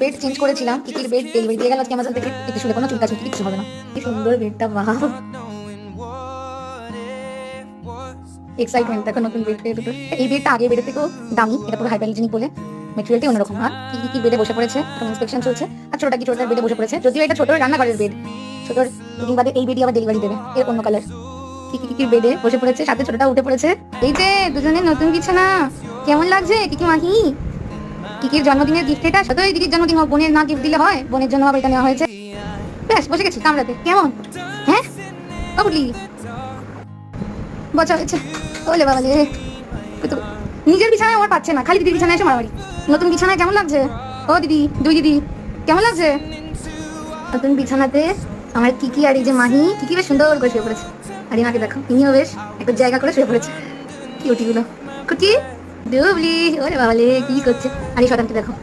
Bed change করেছিলাম, কিকির bed delivery দিয়ে গেল আজকে অ্যামাজন থেকে। একটু শুলে কোনো চুলকাচুল কিছু হবে না। কি সুন্দর বেডটা, বাহ! এক্সাইটমেন্ট দেখো নতুন বেড পেয়ে দুটো। এই বেডটা আগে বেডের থেকেও দামি, এটা পুরো হাইপারলিজেনিক বলে ম্যাটেরিয়ালটাই অন্যরকম। আর কি বেডে বসে পড়েছে, এখন ইন্সপেকশন চলছে। আর ছোটটার বেডে বসে পড়েছে, যদিও এটা ছোটর রান্নাঘরের বেড। ছোটর দুদিন বাদে এই বেডই আবার ডেলিভারি দেবে, এর অন্য কালার। কিকির বেডে বসে পড়েছে, সাথে ছোটটা উঠে পড়েছে। এই যে দুজনের নতুন বিছানা, কেমন লাগছে কিকি মাহি? কিকির জন্মদিনের গিফট এটা, সাথে ওই দিদির জন্মদিন, বোনের না গিফট দিলে হয়, বোনের জন্য আবার এটা নেওয়া হয়েছে। ব্যাস বসে গেছি কামড়াতে। কেমন? হ্যাঁ বুঝলি, বচা হয়েছে। ওলে বাবা রে, নিজের বিছানায় আমার পাচ্ছে না, খালি দিদির বিছানায় এসে মারামারি। নতুন বিছানায় কেমন লাগছে? ও দিদি, দুই দিদি, কেমন লাগছে নতুন বিছানাতে? আমার কিকি আর এই যে মাহি, কিকি বেশ সুন্দর করে শুয়ে পড়েছে। আর ইনাকে দেখো, ইনিও বেশ একটা জায়গা করে শুয়ে পড়েছে। কিউটি গুলো, কুটি ডুবলি, ওরে বাবা রে কি করছে। আর এই শতানকে দেখো,